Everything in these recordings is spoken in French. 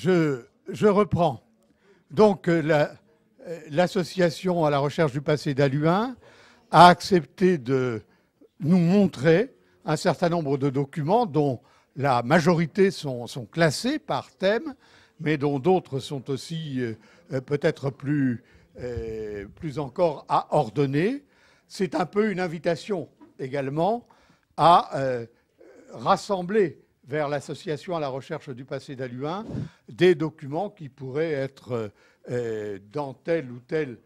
je reprends. Donc, l'association à la recherche du passé d'Halluin a accepté de nous montrer un certain nombre de documents dont la majorité sont classés par thème, mais dont d'autres sont aussi peut-être plus encore à ordonner. C'est un peu une invitation également à rassembler vers l'association à la recherche du passé d'Halluin des documents qui pourraient être dans telle ou telle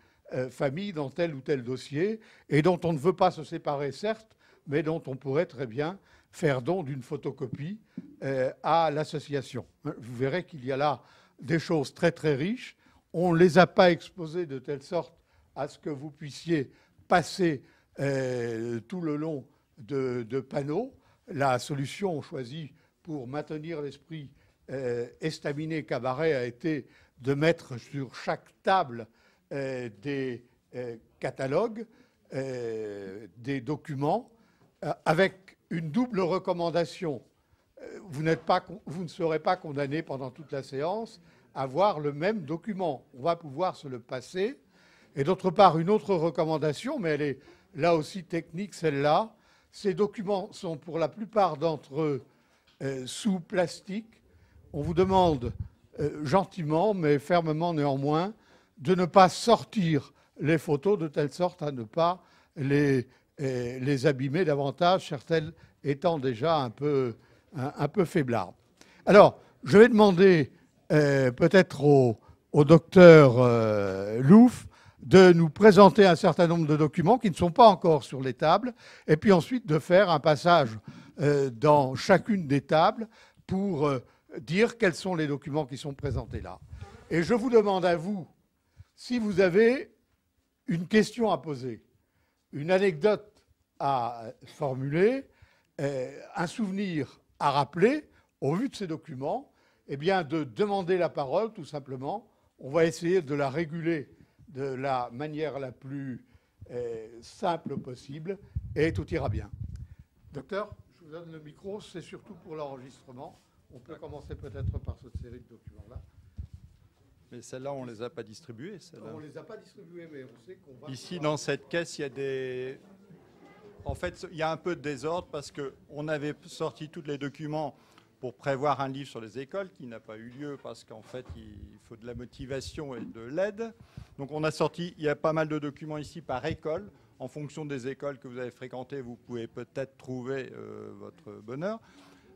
famille, dans tel ou tel dossier, et dont on ne veut pas se séparer, certes, mais dont on pourrait très bien faire don d'une photocopie à l'association. Vous verrez qu'il y a là des choses très très riches. On ne les a pas exposées de telle sorte à ce que vous puissiez passer tout le long de panneaux. La solution choisie pour maintenir l'esprit estaminet cabaret a été de mettre sur chaque table des catalogues, des documents, avec une double recommandation. Vous ne serez pas condamné pendant toute la séance à voir le même document. On va pouvoir se le passer. Et d'autre part, une autre recommandation, mais elle est là aussi technique, celle-là. Ces documents sont pour la plupart d'entre eux sous plastique. On vous demande gentiment, mais fermement néanmoins, de ne pas sortir les photos de telle sorte à ne pas les abîmer davantage, certaines étant déjà un peu faiblardes. Alors, je vais demander peut-être au docteur Louf de nous présenter un certain nombre de documents qui ne sont pas encore sur les tables, et puis ensuite de faire un passage dans chacune des tables pour dire quels sont les documents qui sont présentés là. Et je vous demande à vous, si vous avez une question à poser, une anecdote à formuler, un souvenir à rappeler au vu de ces documents, eh bien de demander la parole tout simplement. On va essayer de la réguler de la manière la plus simple possible et tout ira bien. Docteur, je vous donne le micro, c'est surtout pour l'enregistrement. On peut commencer peut-être par cette série de documents-là. Mais celles-là, on ne les a pas distribuées. On ne les a pas distribuées, mais on sait qu'on va... Ici, dans cette caisse, il y a des... En fait, il y a un peu de désordre parce qu'on avait sorti tous les documents pour prévoir un livre sur les écoles qui n'a pas eu lieu parce qu'en fait, il faut de la motivation et de l'aide. Donc, on a sorti, il y a pas mal de documents ici par école. En fonction des écoles que vous avez fréquentées, vous pouvez peut-être trouver votre bonheur.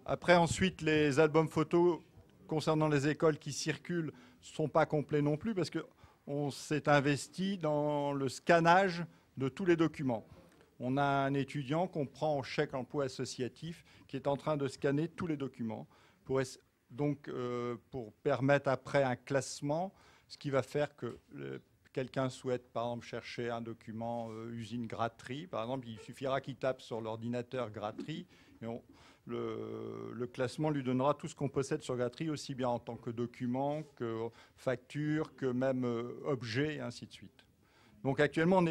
Après, ensuite, les albums photos concernant les écoles qui circulent ne sont pas complets non plus parce qu'on s'est investi dans le scannage de tous les documents. On a un étudiant qu'on prend en chèque emploi associatif qui est en train de scanner tous les documents pour permettre après un classement, ce qui va faire que quelqu'un souhaite, par exemple, chercher un document usine gratterie. Par exemple, il suffira qu'il tape sur l'ordinateur gratterie et le classement lui donnera tout ce qu'on possède sur gratterie, aussi bien en tant que document, que facture, que même objet, et ainsi de suite. Donc actuellement,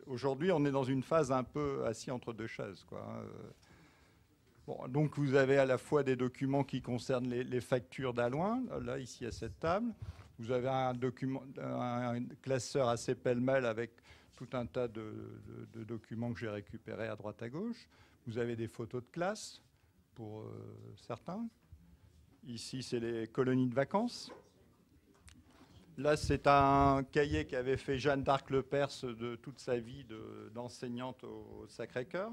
aujourd'hui, on est dans une phase un peu assis entre deux chaises, quoi. Bon, donc vous avez à la fois des documents qui concernent les factures d'Halluin, là, ici à cette table. Vous avez un classeur assez pêle-mêle avec tout un tas de documents que j'ai récupérés à droite à gauche. Vous avez des photos de classe pour certains. Ici, c'est les colonies de vacances. Là, c'est un cahier qu'avait fait Jeanne d'Arc Le Perse de toute sa vie d'enseignante au Sacré-Cœur,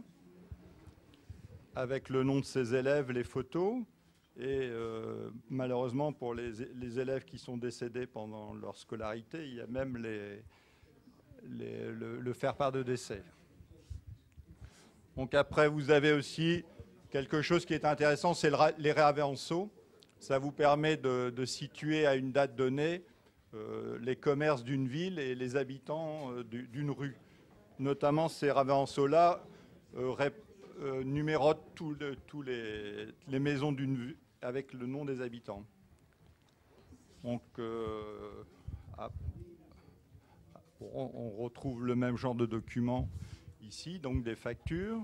avec le nom de ses élèves, les photos. Et malheureusement, pour les élèves qui sont décédés pendant leur scolarité, il y a même le faire-part de décès. Donc après, vous avez aussi quelque chose qui est intéressant, c'est les réavérenceaux. Ça vous permet de situer à une date donnée les commerces d'une ville et les habitants d'une rue. Notamment, ces réavérenceaux-là numérotent tous les maisons d'une ville avec le nom des habitants. Donc, on retrouve le même genre de documents ici, donc des factures,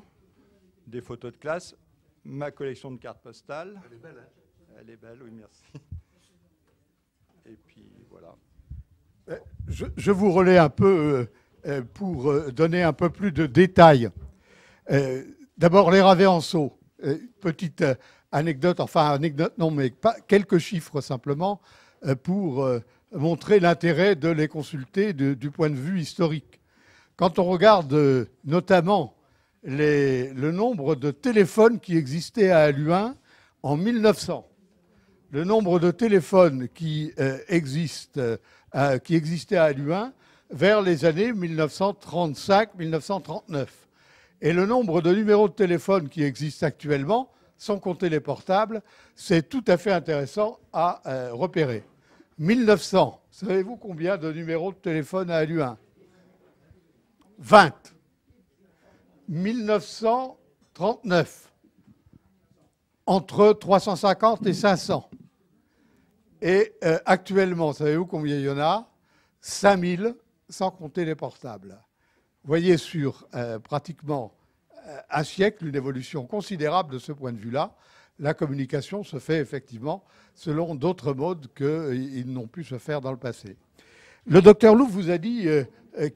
des photos de classe, ma collection de cartes postales. Elle est belle, hein ? Elle est belle, oui, merci. Et puis voilà. Je vous relais un peu pour donner un peu plus de détails. D'abord, les Ravéanceaux. Petite anecdote, enfin anecdote non, mais pas, quelques chiffres simplement pour montrer l'intérêt de les consulter du point de vue historique. Quand on regarde notamment le nombre de téléphones qui existaient à Halluin en 1900, le nombre de téléphones qui existaient à Halluin vers les années 1935-1939. Et le nombre de numéros de téléphone qui existent actuellement, sans compter les portables, c'est tout à fait intéressant à repérer. 1900, savez-vous combien de numéros de téléphone à Halluin? 20. 1939, entre 350 et 500. Et actuellement, savez-vous combien il y en a? 5000, sans compter les portables. Vous voyez sur pratiquement un siècle une évolution considérable de ce point de vue-là. La communication se fait effectivement selon d'autres modes qu'ils n'ont pu se faire dans le passé. Le docteur Louf vous a dit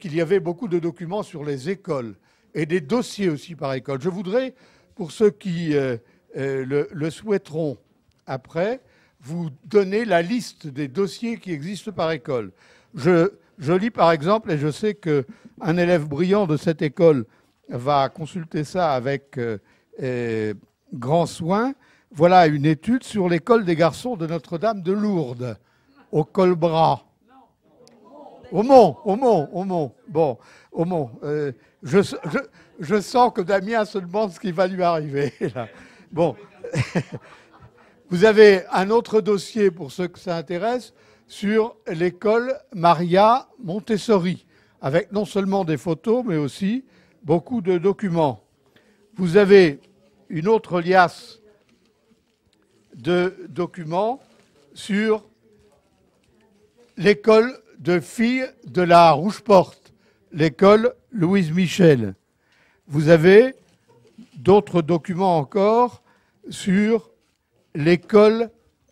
qu'il y avait beaucoup de documents sur les écoles et des dossiers aussi par école. Je voudrais, pour ceux qui le souhaiteront après, vous donner la liste des dossiers qui existent par école. Je lis par exemple, et je sais qu'un élève brillant de cette école va consulter ça avec grand soin. Voilà une étude sur l'école des garçons de Notre-Dame de Lourdes, au Colbras. Au Mont. Bon, au Mont. Je sens que Damien se demande ce qui va lui arriver, là. Bon. Vous avez un autre dossier, pour ceux que ça intéresse, sur l'école Maria Montessori, avec non seulement des photos, mais aussi beaucoup de documents. Vous avez une autre liasse de documents sur l'école de filles de la Rouge-Porte, l'école Louise Michel. Vous avez d'autres documents encore sur l'école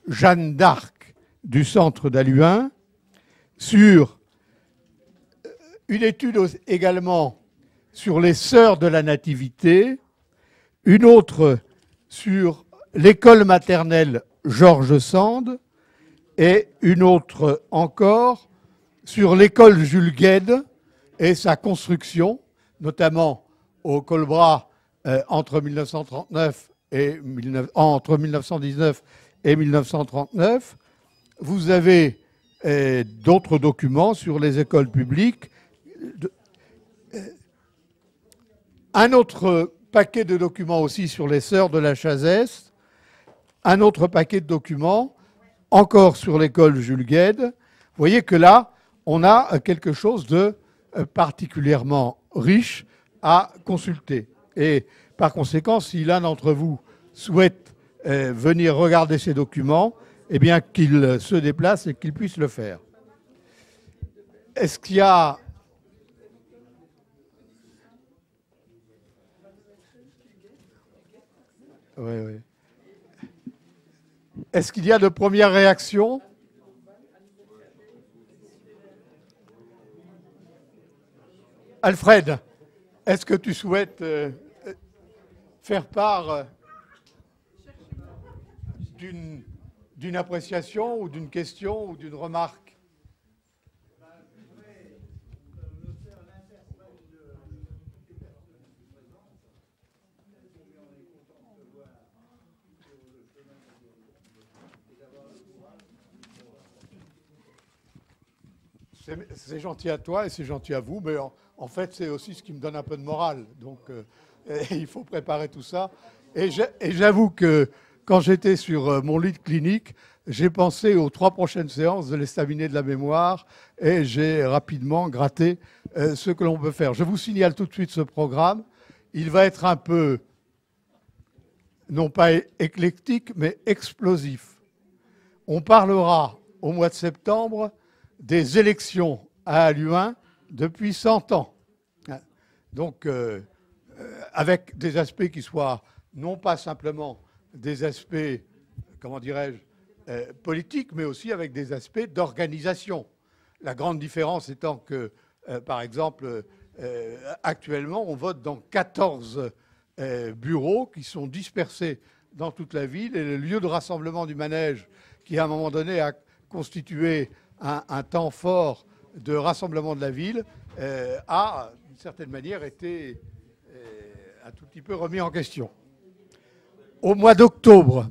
Jeanne d'Arc du centre d'Halluin, sur une étude également sur les sœurs de la Nativité, une autre sur l'école maternelle Georges Sand et une autre encore sur l'école Jules Guesde et sa construction, notamment au Colbras entre 1919 et 1939. Vous avez d'autres documents sur les écoles publiques. Un autre paquet de documents aussi sur les sœurs de la Chazesse. Un autre paquet de documents encore sur l'école Jules Guesde. Vous voyez que là, on a quelque chose de particulièrement riche à consulter. Et par conséquent, si l'un d'entre vous souhaite venir regarder ces documents, eh bien qu'il se déplace et qu'il puisse le faire. Est-ce qu'il y a... Oui. Est-ce qu'il y a de premières réactions? Alfred, est-ce que tu souhaites faire part d'une appréciation ou d'une question ou d'une remarque? C'est gentil à toi et c'est gentil à vous, mais en fait, c'est aussi ce qui me donne un peu de morale. Donc, il faut préparer tout ça. Et j'avoue que quand j'étais sur mon lit de clinique, j'ai pensé aux 3 prochaines séances de l'estaminet de la mémoire et j'ai rapidement gratté ce que l'on peut faire. Je vous signale tout de suite ce programme. Il va être un peu, non pas éclectique, mais explosif. On parlera au mois de septembre des élections à Halluin depuis 100 ans. Donc, avec des aspects qui soient non pas simplement des aspects, comment dirais-je, politiques, mais aussi avec des aspects d'organisation. La grande différence étant que, par exemple, actuellement, on vote dans 14 bureaux qui sont dispersés dans toute la ville, et le lieu de rassemblement du manège, qui à un moment donné a constitué un temps fort de rassemblement de la ville, a d'une certaine manière été un tout petit peu remis en question. Au mois d'octobre,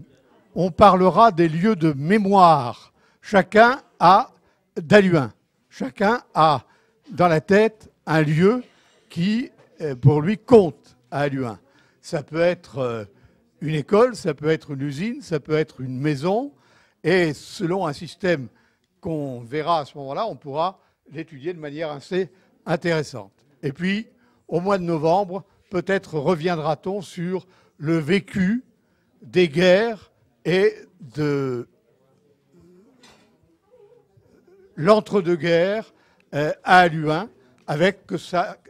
on parlera des lieux de mémoire. Chacun a d'Halluin. Chacun a dans la tête un lieu qui, pour lui, compte à Halluin. Ça peut être une école, ça peut être une usine, ça peut être une maison. Et selon un système qu'on verra à ce moment-là, on pourra l'étudier de manière assez intéressante. Et puis, au mois de novembre, peut-être reviendra-t-on sur le vécu des guerres et de l'entre-deux-guerres à Halluin, avec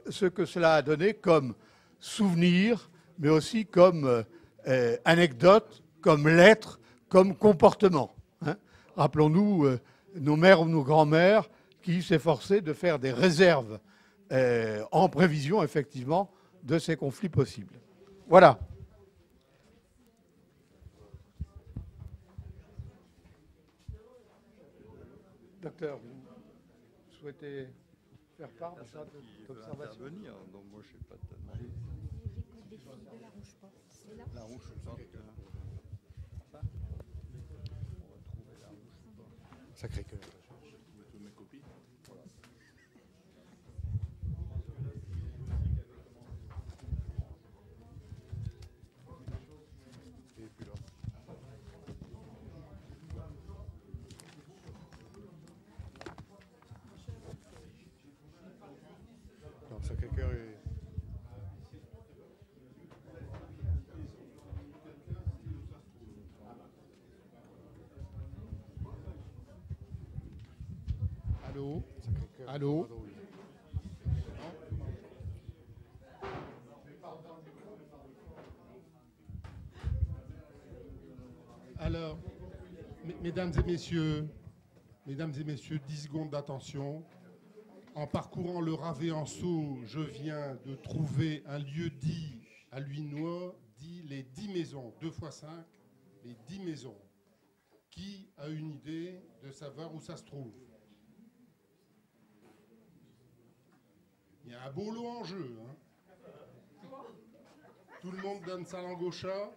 ce que cela a donné comme souvenir, mais aussi comme anecdote, comme lettre, comme comportement. Hein. Rappelons-nous nos mères ou nos grands-mères qui s'efforçaient de faire des réserves en prévision, effectivement, de ces conflits possibles. Voilà. Docteur, vous souhaitez faire part de ça, d'observation? Donc moi, je ne sais pas tellement. La rouge, je pense que... Sacré-Cœur. Sacré-Cœur est... Allô? Allô? Alors, mesdames et messieurs, 10 secondes d'attention. En parcourant le Ravée-en-Sault, je viens de trouver un lieu dit à Luinois, dit les 10 maisons, 2 x 5, les 10 maisons. Qui a une idée de savoir où ça se trouve? Il y a un beau lot en jeu. Hein. Tout le monde donne sa langue au chat.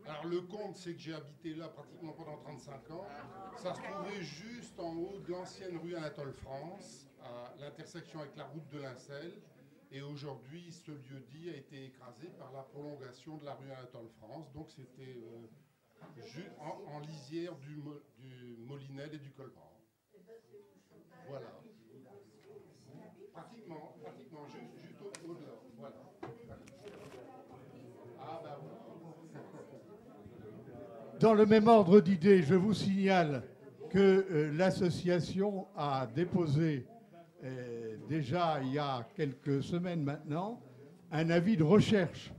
Alors le compte, c'est que j'ai habité là pratiquement pendant 35 ans. Ça se trouvait juste en haut de l'ancienne rue Anatole France, à l'intersection avec la route de Lincel. Et aujourd'hui, ce lieu-dit a été écrasé par la prolongation de la rue Anatole France. Donc c'était en lisière du Molinel et du Colbran. Voilà. Pratiquement, juste au-delà. Voilà. Ah bah oui. Dans le même ordre d'idées, je vous signale que l'association a déposé déjà il y a quelques semaines maintenant un avis de recherche.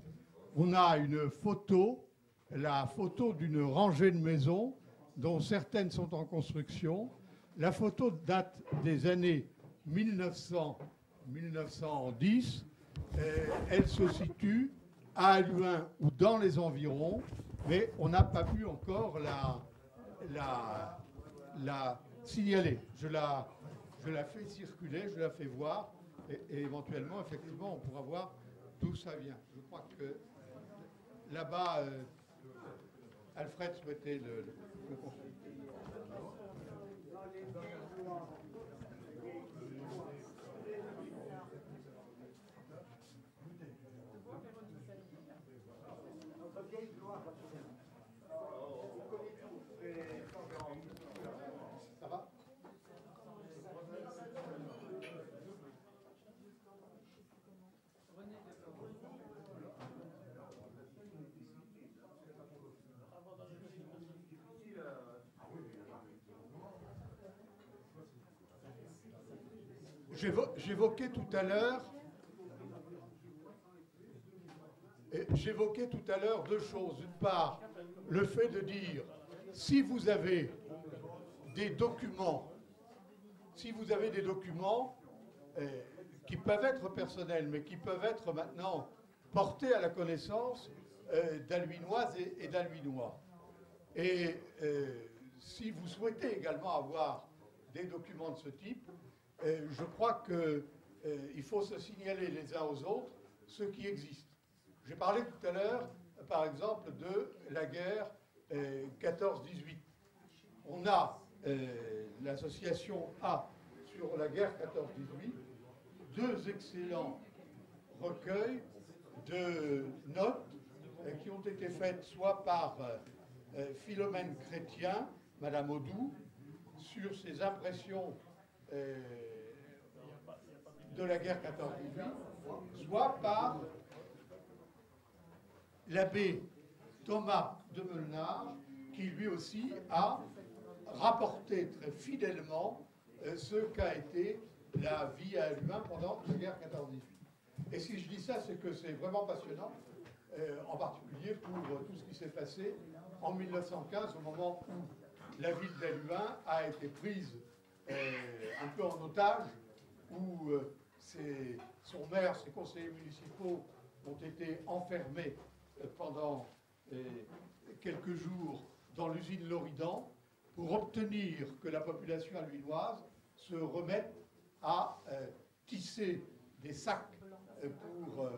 On a une photo, la photo d'une rangée de maisons dont certaines sont en construction. La photo date des années 1910. Elle se situe à Halluin ou dans les environs, mais on n'a pas pu encore la signaler. Je la fais circuler, je la fais voir, et éventuellement, effectivement, on pourra voir d'où ça vient. Je crois que là-bas, Alfred souhaitait le consulter. Ça va? J'évoquais tout à l'heure deux choses. D'une part, le fait de dire si vous avez des documents, qui peuvent être personnels, mais qui peuvent être maintenant portés à la connaissance d'Alluinoises et d'Alluinois. Et si vous souhaitez également avoir des documents de ce type, je crois qu'il faut se signaler les uns aux autres ce qui existe. J'ai parlé tout à l'heure, par exemple, de la guerre 14-18. On a l'association A sur la guerre 14-18, deux excellents recueils de notes qui ont été faites soit par Philomène Chrétien, Madame Audoux, sur ses impressions de la guerre 14-18, soit par l'abbé Thomas de Meunard, qui lui aussi a rapporté très fidèlement ce qu'a été la vie à Alluin pendant la guerre 14-18. Et si je dis ça, c'est que c'est vraiment passionnant, en particulier pour tout ce qui s'est passé en 1915, au moment où la ville d'Alluin a été prise un peu en otage, où son maire, ses conseillers municipaux ont été enfermés pendant quelques jours dans l'usine Loridan pour obtenir que la population alluinoise se remette à tisser des sacs pour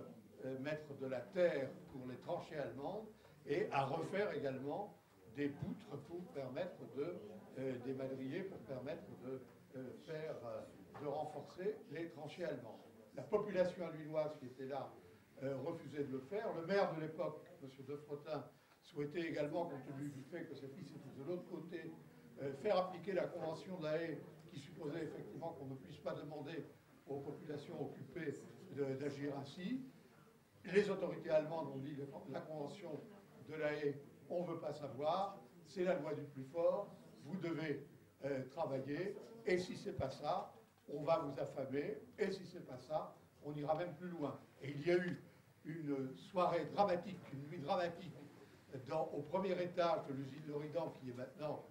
mettre de la terre pour les tranchées allemandes et à refaire également des poutres pour permettre des madriers pour permettre de renforcer les tranchées allemandes. La population alluinoise qui était là refusait de le faire. Le maire de l'époque, M. De Frotin, souhaitait également, compte tenu du fait que cette liste était de l'autre côté, faire appliquer la Convention de la Haye qui supposait effectivement qu'on ne puisse pas demander aux populations occupées d'agir ainsi. Les autorités allemandes ont dit la Convention de la Haye, on ne veut pas savoir, c'est la loi du plus fort, vous devez travailler, et si c'est pas ça, on va vous affamer, et si c'est pas ça, on ira même plus loin. Et il y a eu une soirée dramatique, une nuit dramatique, au premier étage de l'usine Loridan, qui est maintenant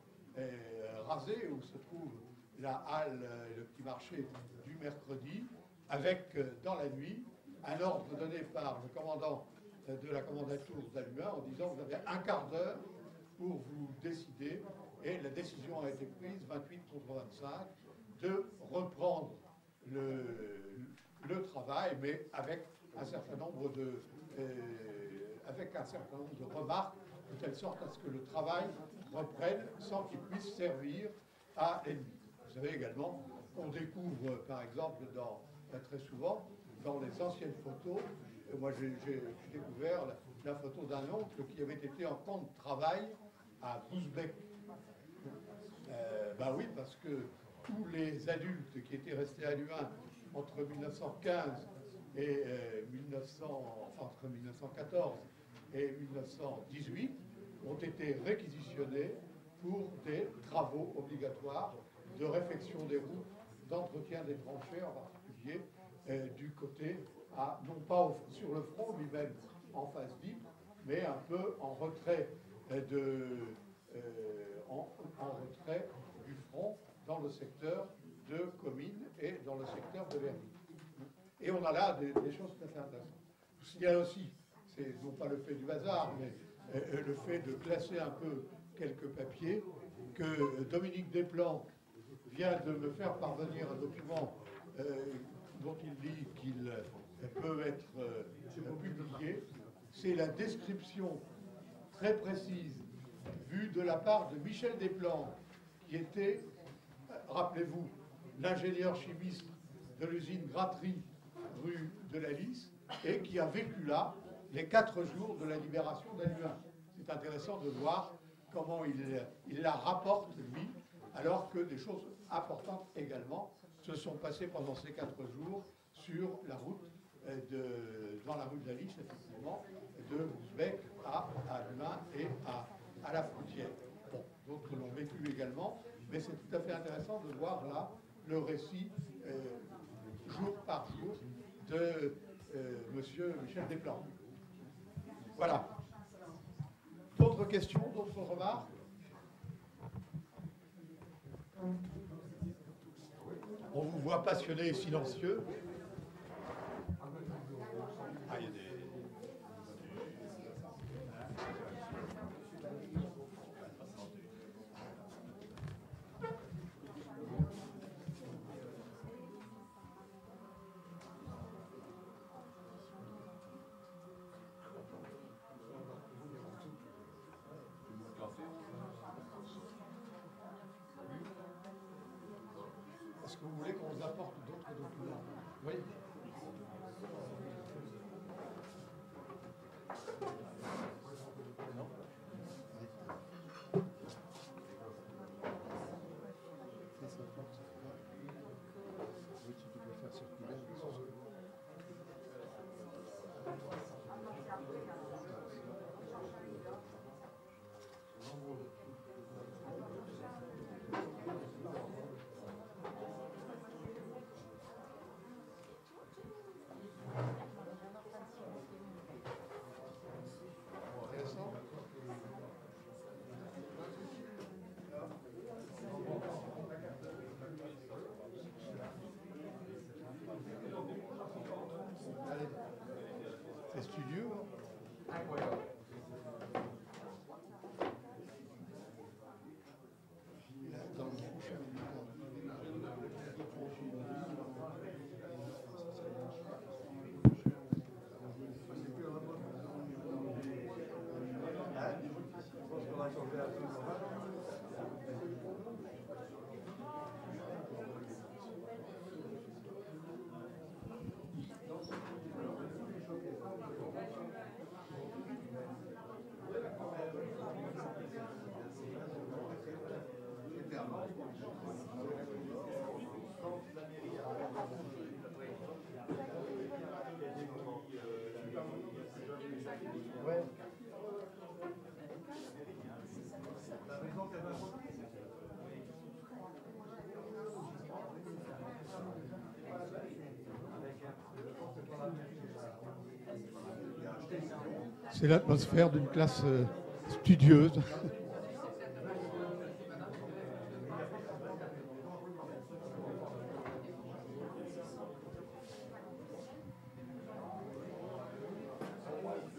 rasée, où se trouve la halle et le petit marché du mercredi, avec, dans la nuit, un ordre donné par le commandant de la commandature d'Alluin en disant vous avez un quart d'heure pour vous décider, et la décision a été prise, 28 contre 25, de reprendre le travail, mais avec un certain nombre de remarques, de telle sorte à ce que le travail reprenne sans qu'il puisse servir à l'ennemi. Vous savez également qu'on découvre, par exemple, très souvent, dans les anciennes photos, moi j'ai découvert la photo d'un oncle qui avait été en camp de travail à Bousbecq. Ben oui, parce que tous les adultes qui étaient restés à Luin entre 1915 et entre 1914 et 1918 ont été réquisitionnés pour des travaux obligatoires de réfection des routes, d'entretien des tranchées en particulier, du côté, non pas sur le front lui-même en face d'Ypres, mais un peu en retrait, en retrait du front dans le secteur de Comines et dans le secteur de Verny. Et on a là des choses tout à fait intéressantes. Je signale aussi, c'est non pas le fait du hasard, mais le fait de classer un peu quelques papiers, que Dominique Desplanques vient de me faire parvenir un document dont il dit qu'il peut être publié. C'est la description très précise vue de la part de Michel Desplanques, qui était, rappelez-vous, l'ingénieur chimiste de l'usine Gratry rue de la Lys, et qui a vécu là les 4 jours de la libération d'Alluin. C'est intéressant de voir comment il la rapporte, lui, alors que des choses importantes également se sont passées pendant ces 4 jours sur la route, dans la rue de la Lys, effectivement, de Bousbecq à Alluin et à la frontière. Bon, d'autres l'ont vécu également, mais c'est tout à fait intéressant de voir là le récit jour par jour de monsieur Michel Desplanques. Voilà. D'autres questions, d'autres remarques? On vous voit passionné et silencieux. Ah, il y a des... Est-ce que vous voulez qu'on vous apporte d'autres documents? Oui. C'est studieux. Ouais. C'est l'atmosphère d'une classe studieuse. Pour moi, c'est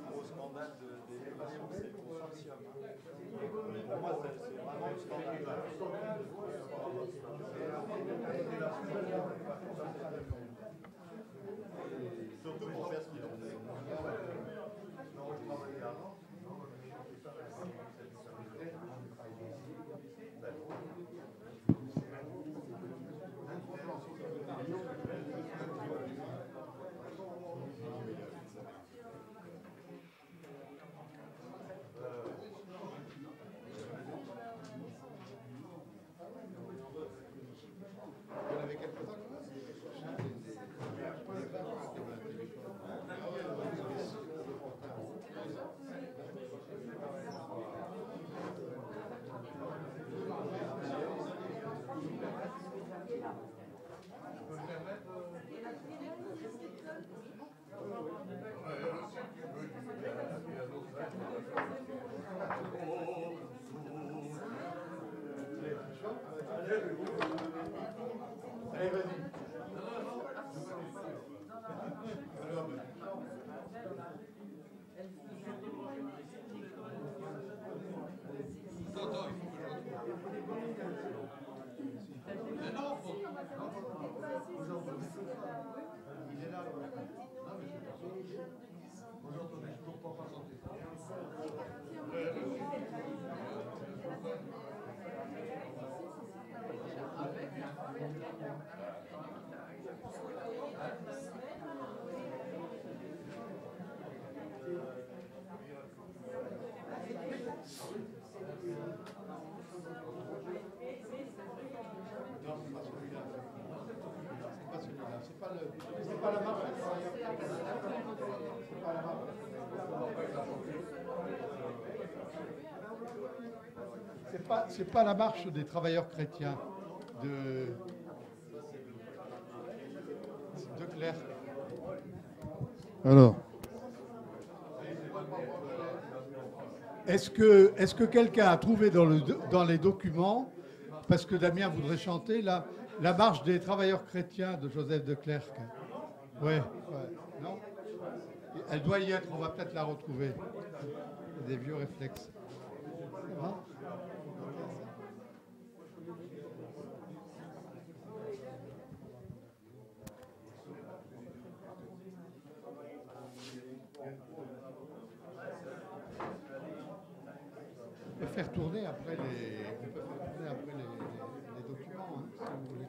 vraiment le scandale. Surtout pour faire ce qu'ils ont fait. Allez, vas-y. C'est pas la marche. C'est pas la marche des travailleurs chrétiens de Clerc. Alors, est-ce que quelqu'un a trouvé dans les documents parce que Damien voudrait chanter la marche des travailleurs chrétiens de Joseph de Clercq. Ouais, non? Elle doit y être, on va peut-être la retrouver. Des vieux réflexes. Ça va? On peut faire tourner après les documents, hein, si vous voulez.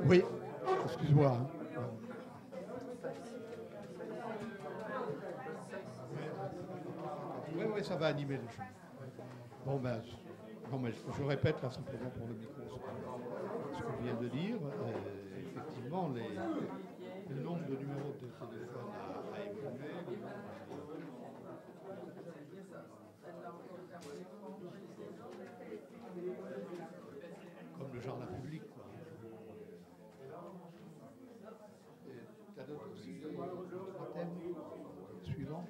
Oui, excuse-moi. Hein. Oui, ça va animer les choses. Bon, ben, non, mais je répète là simplement pour le micro ce que je viens de dire. Effectivement, le nombre de numéros de téléphone a évolué. Comme le jardin public, quoi. Tu as d'autres thèmes suivants?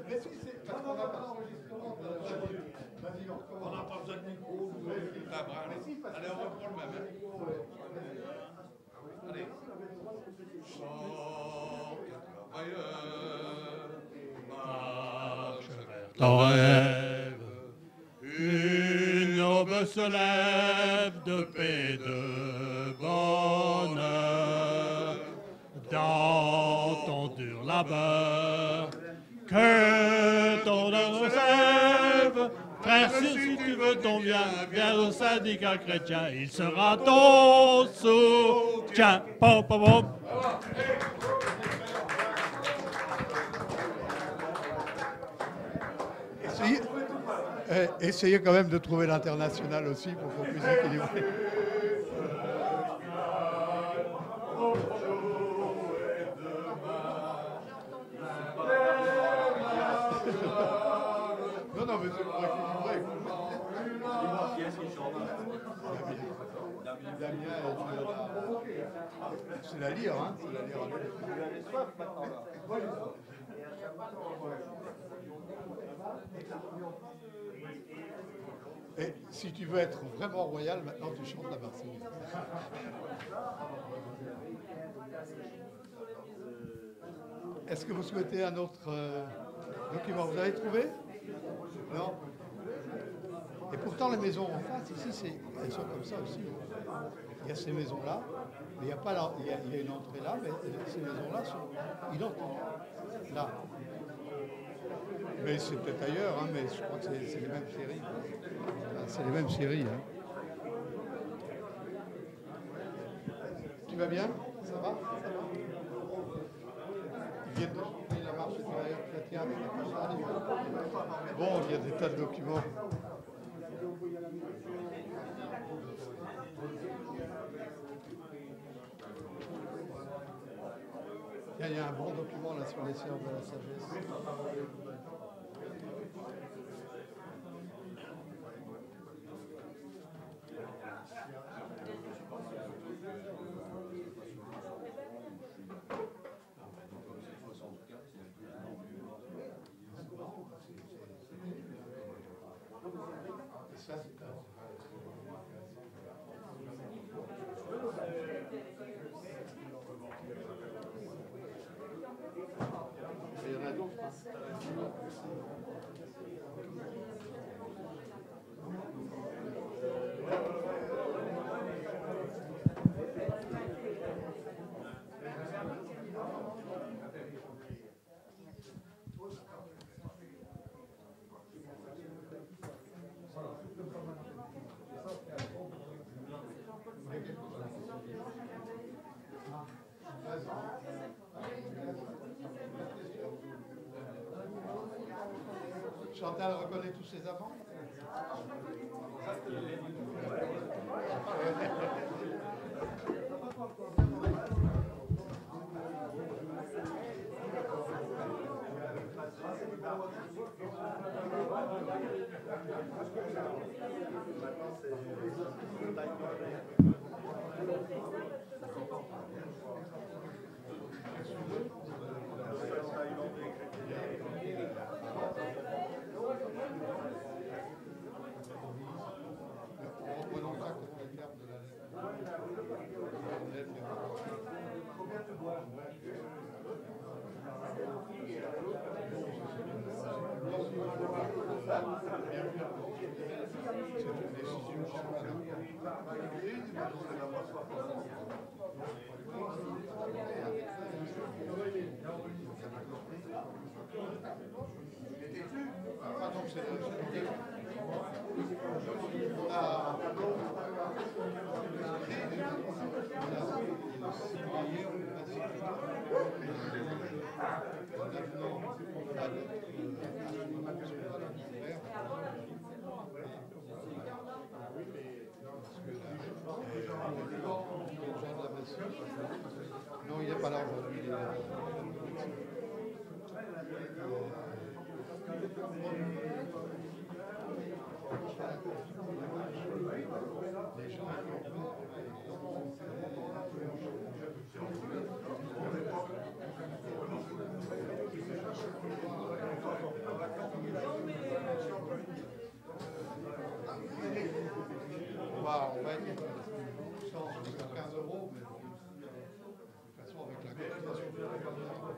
Mais si, c'est parce qu'on n'a pas d'enregistrement. Vas-y, on recommence. On n'a pas besoin de micro. Allez, on reprend le même. Allez. Marche vers ton rêve. Une aube se lève de paix, de bonheur. Dans ton dur labeur, que ton œuvre s'élève. Frère, si tu veux ton bien, viens au syndicat chrétien, il sera ton soutien. Pom, pom, pom. Essayez quand même de trouver l'international aussi pour qu'on puisse équilibrer. Non, mais c'est pour équilibrer. Qui est-ce qui chante? Damien, c'est la lyre, hein? C'est la lyre. Elle est soif maintenant, là. Et si tu veux être vraiment royal, maintenant tu chantes la Marseillaise. Est-ce que vous souhaitez un autre document? Vous avez trouvé? Non? Et pourtant, les maisons en face, ici, elles sont comme ça aussi. Il y a ces maisons-là, mais il y a pas là, il y a une entrée là, mais ces maisons-là sont identiques. Là. Mais c'est peut-être ailleurs, hein, mais je crois que c'est les mêmes séries. C'est les mêmes séries. Hein. Tu vas bien? Ça va? Ils viennent de changer la marche intérieure chrétienne avec la façade. Bon, il y a des tas de documents. Il y a un bon document là sur les sœurs de la sagesse. Chantal reconnaît tous ses amants. Non, il n'est pas là aujourd'hui. On va être 115 €, mais de toute façon, avec la cotisation.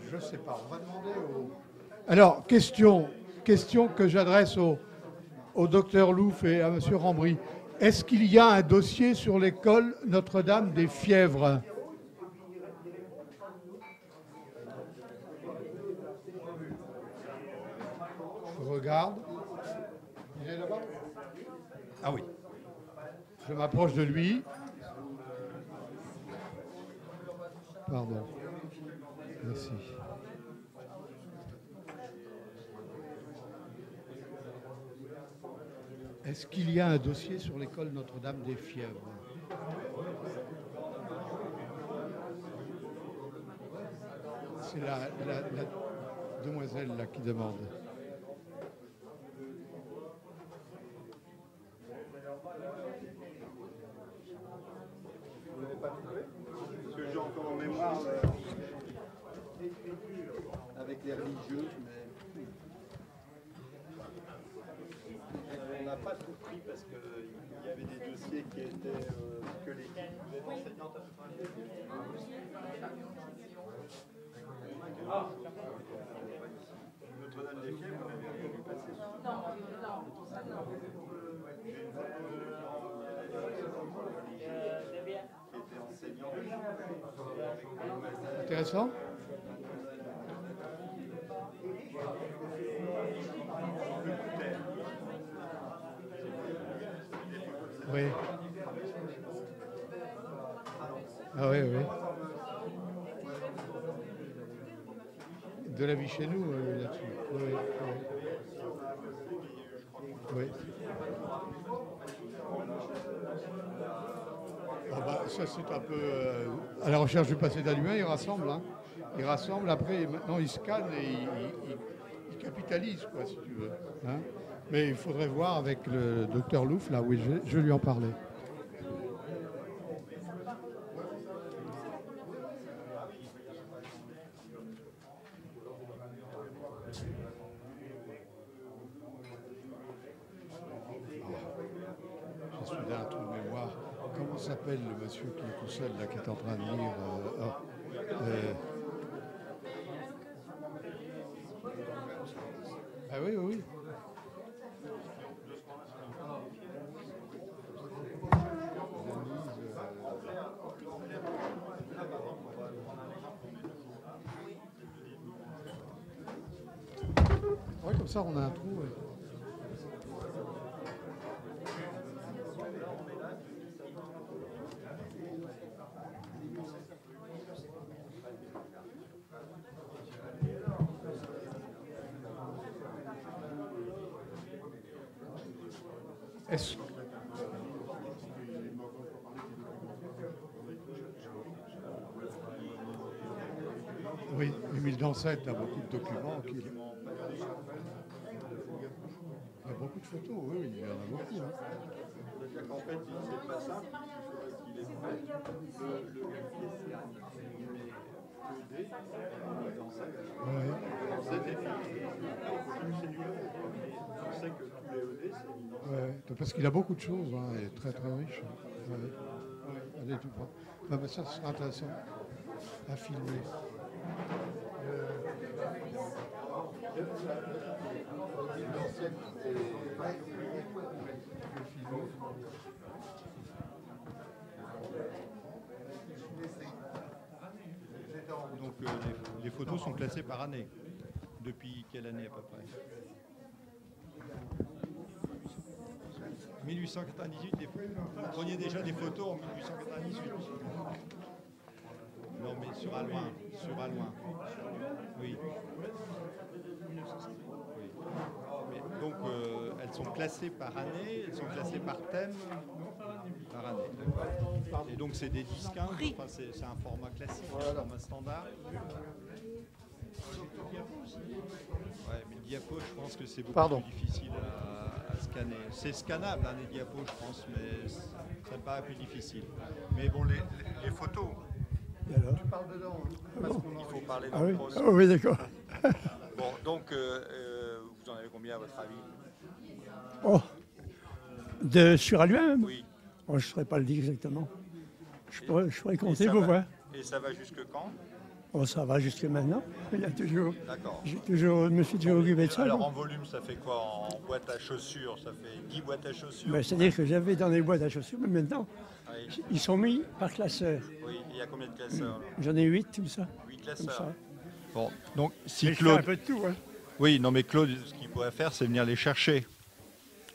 Je ne sais pas, on va demander au... Alors, question que j'adresse au docteur Louf et à M. Rambry. Est-ce qu'il y a un dossier sur l'école Notre-Dame des Fièvres? Je regarde. Il est là-bas? Ah oui. Je m'approche de lui. Pardon. Merci. Est-ce qu'il y a un dossier sur l'école Notre-Dame des Fièvres? C'est la demoiselle là qui demande. Vous n'avez pas trouvé? Parce que j'ai encore en mémoire avec les religieux, mais on n'a pas tout pris parce qu'il y avait des dossier qui était que l'équipe. Vous êtes enseignante à peu près? Notre-Dame-des-Fièvres, vous l'avez vu passer? Non. Qui était enseignante. Intéressant. Oui. Ah oui, oui. De la vie chez nous, là-dessus. Oui, oui. Oui. Ah bah, ça, c'est un peu... à la recherche du passé d'Aluin, ils rassemblent. Hein. Ils rassemblent, après, maintenant, ils scannent et ils capitalisent, quoi, si tu veux. Hein. Mais il faudrait voir avec le docteur Louf, là, oui, je vais lui en parler. J'ai soudain un trou de mémoire. Comment s'appelle le monsieur qui est tout seul, là, qui est en train de lire Ah oui, oui, oui. Ouais, comme ça, on a un trou. Ouais. Est-ce... Oui, Émile Dansette a beaucoup de documents. Il y a beaucoup de photos, oui, il y en a beaucoup. Hein. C'est-à-dire qu'en fait, c'est pas simple, il faudrait qu'il ait fait on sait que tous les ED, c'est évident. Ouais, parce qu'il a beaucoup de choses, hein, et très très riche. Ouais. Ouais, allez, tout près. Ah, ben ça sera intéressant à filmer. Donc les photos sont classées par année. Depuis quelle année à peu près? 1898, vous preniez déjà des photos en 1898. Non, mais sur Alouin. Oui. Mais donc, elles sont classées par année, elles sont classées par thème, par année. D'accord. Et donc, c'est des disques, hein, enfin, c'est un format classique, un format standard. Ouais, mais le diapo, je pense que c'est beaucoup plus difficile à scanner. C'est scannable, hein, les diapos, je pense, mais ça me paraît plus difficile. Mais bon, les photos... Tu parles dedans, hein, parce qu'il faut parler dans le procès. Ah oui, d'accord. Bon, donc, vous en avez combien à votre avis? Oh, sur Aluin? Oui. Oh, je ne saurais pas le dire exactement. Je pourrais compter pour voir. Et ça va jusque quand? Oh, ça va jusque maintenant. Il y a toujours. D'accord. Je me suis toujours occupé de ça. Alors en volume, ça fait quoi? En boîte à chaussures, ça fait 10 boîtes à chaussures? Ben, c'est-à-dire que j'avais dans les boîtes à chaussures, mais maintenant, oui. Ils sont mis par classeur. Oui, il y a combien de classeurs? J'en ai 8, tout ça. 8 classeurs. Ça. Bon, donc si mais Claude... je fais un peu de tout, hein. Oui, non mais Claude, ce qu'il pourrait faire, c'est venir les chercher.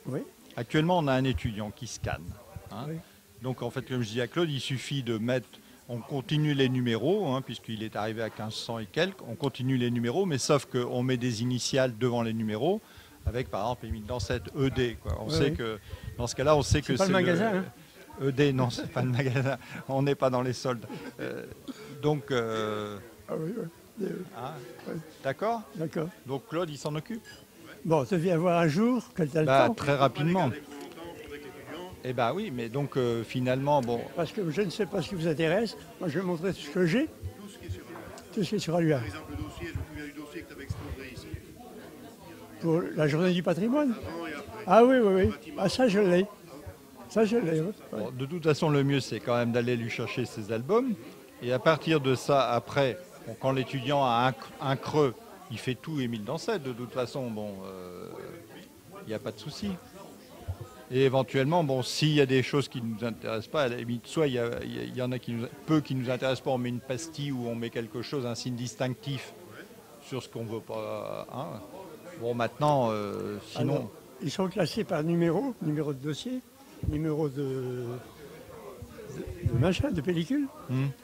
Oui. Actuellement, on a un étudiant qui scanne. Hein. Oui. Donc en fait, comme je dis à Claude, il suffit de mettre... On continue les numéros, hein, puisqu'il est arrivé à 1500 et quelques. On continue les numéros, mais sauf qu'on met des initiales devant les numéros, avec par exemple Émile Dansette, ED. Quoi. On sait que dans ce cas-là, on sait que c'est le magasin. Hein. ED, non, c'est pas le magasin. On n'est pas dans les soldes. Donc. Ah oui, oui. Hein, oui. D'accord. D'accord. Donc Claude, il s'en occupe. Bon, tu viens voir un jour, quand tu as le temps. Très rapidement. Eh bien oui, mais donc finalement, bon... Parce que je ne sais pas ce qui vous intéresse. Moi, je vais montrer ce que j'ai. Tout ce qui est sur Aluin. Par exemple, le dossier, je me souviens du dossier que tu avais exposé ici. Pour la journée du patrimoine. Avant et après. Ah oui, oui, oui. Ah ça, je l'ai. Ça, je l'ai. Ouais. Bon, de toute façon, le mieux, c'est quand même d'aller lui chercher ses albums. Et à partir de ça, après, bon, quand l'étudiant a un creux, il fait tout Émile Dansette. De toute façon, bon, il n'y a pas de souci. Et éventuellement, bon, s'il y a des choses qui ne nous intéressent pas, à la limite, soit il y en a peu qui nous intéressent pas, on met une pastille ou on met quelque chose, un signe distinctif sur ce qu'on veut pas. Hein. Bon, maintenant, sinon. Alors, ils sont classés par numéro de dossier, numéro de machin, de pellicule.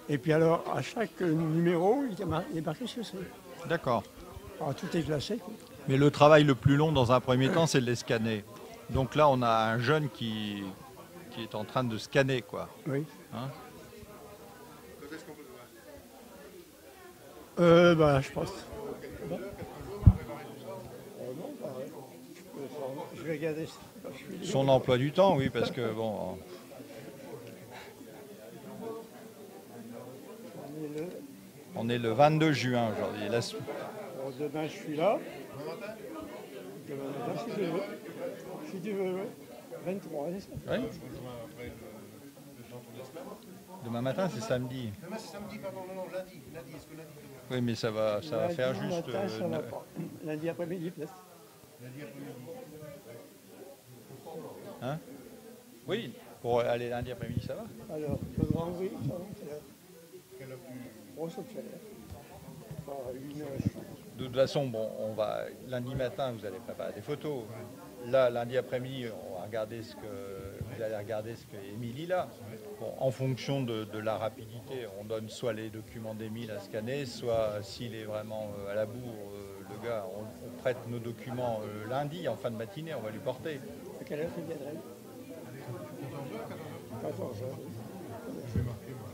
Et puis alors, à chaque numéro, il est marqué ce que c'est. D'accord. Alors, tout est classé. Quoi. Mais le travail le plus long, dans un premier temps, c'est de les scanner. Donc là, on a un jeune qui est en train de scanner, quoi. Oui. Hein? Quand est-ce qu'on peut le voir Bah, je pense. Bon. Non, bah, je vais regarder ça. Son emploi du temps, oui, parce que bon. On est le 22 juin aujourd'hui. Bon, demain, je suis là. Demain matin, si tu veux. Si tu veux, ouais. 23, c'est ça. Oui. Demain matin, c'est samedi. Demain, c'est samedi, pardon, non, lundi. Lundi, est-ce que lundi Oui, mais ça va faire Lundi juste. matin, ça va pas. Lundi après-midi, peut-être. Lundi après-midi. Hein? Oui, pour aller lundi après-midi, ça va. Alors, le grand oui, ça va, c'est là. Quelle heure tu... Bon, ça fait là. Une heure. De toute façon, bon, lundi matin, vous allez préparer des photos. Là, lundi après-midi, vous allez regarder ce que Émilie là. Bon, en fonction de la rapidité, on donne soit les documents d'Émile à scanner, soit s'il est vraiment à la bourre, le gars, on prête nos documents lundi en fin de matinée, on va lui porter. À quelle heure tu viendrais 14 heures. Je vais marquer, moi.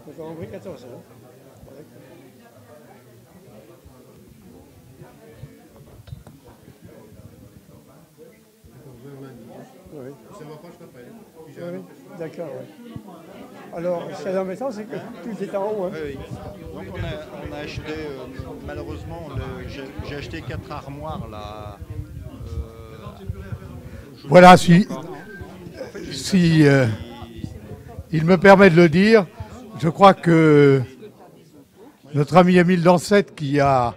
Donc, on pris 14 heures. Ouais. Oui. Ça va pas, je t'appelle. Puis j'ai Oui, un oui. autre. D'accord, oui. Alors, ce qui est embêtant, c'est que tout est en haut. Hein. Oui. Donc on a acheté, malheureusement, j'ai acheté 4 armoires là. Voilà, si il me permet de le dire, je crois que notre ami Émile Dansette, qui a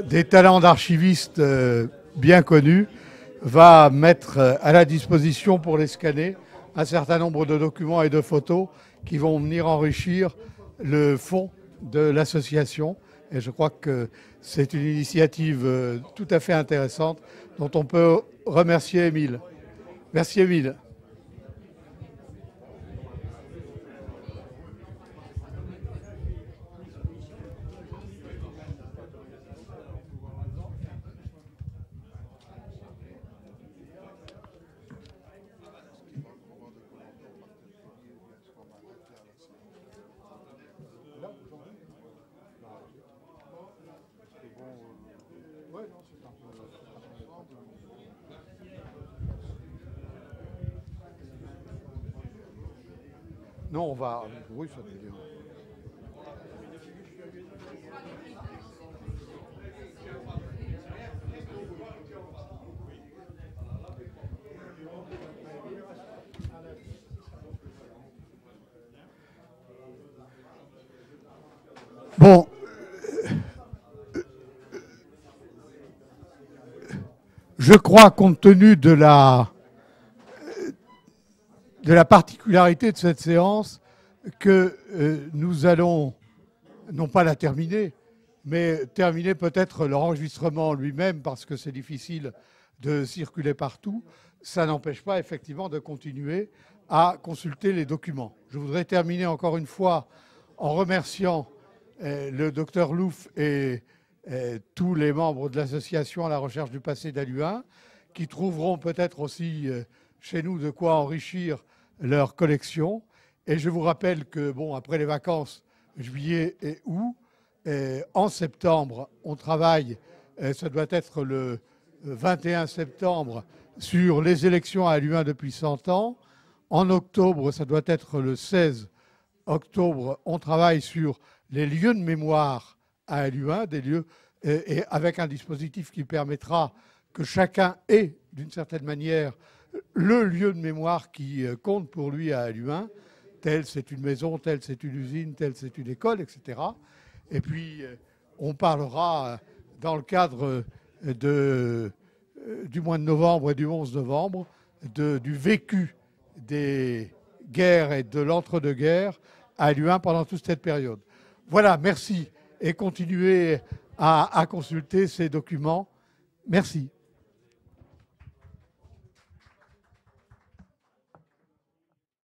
des talents d'archiviste bien connus, va mettre à la disposition pour les scanner un certain nombre de documents et de photos qui vont venir enrichir le fond de l'association. Et je crois que c'est une initiative tout à fait intéressante dont on peut remercier Émile. Merci Émile. Non, on va... Oui, ça veut dire... Bon, je crois, compte tenu de la particularité de cette séance, que nous allons, non pas la terminer, mais terminer peut-être l'enregistrement lui-même, parce que c'est difficile de circuler partout. Ça n'empêche pas effectivement de continuer à consulter les documents. Je voudrais terminer encore une fois en remerciant le docteur Louf et tous les membres de l'association à la recherche du passé d'Aluin, qui trouveront peut-être aussi chez nous de quoi enrichir leur collection. Et je vous rappelle que, bon, après les vacances, juillet et août, en septembre, on travaille, ça doit être le 21 septembre, sur les élections à Aluin depuis 100 ans. En octobre, ça doit être le 16 octobre, on travaille sur les lieux de mémoire à Aluin, des lieux, et avec un dispositif qui permettra que chacun ait, d'une certaine manière, le lieu de mémoire qui compte pour lui à Halluin. Tel, c'est une maison, tel, c'est une usine, tel, c'est une école, etc. Et puis, on parlera dans le cadre du mois de novembre et du 11 novembre du vécu des guerres et de l'entre-deux-guerres à Halluin pendant toute cette période. Voilà, merci. Et continuez à consulter ces documents. Merci.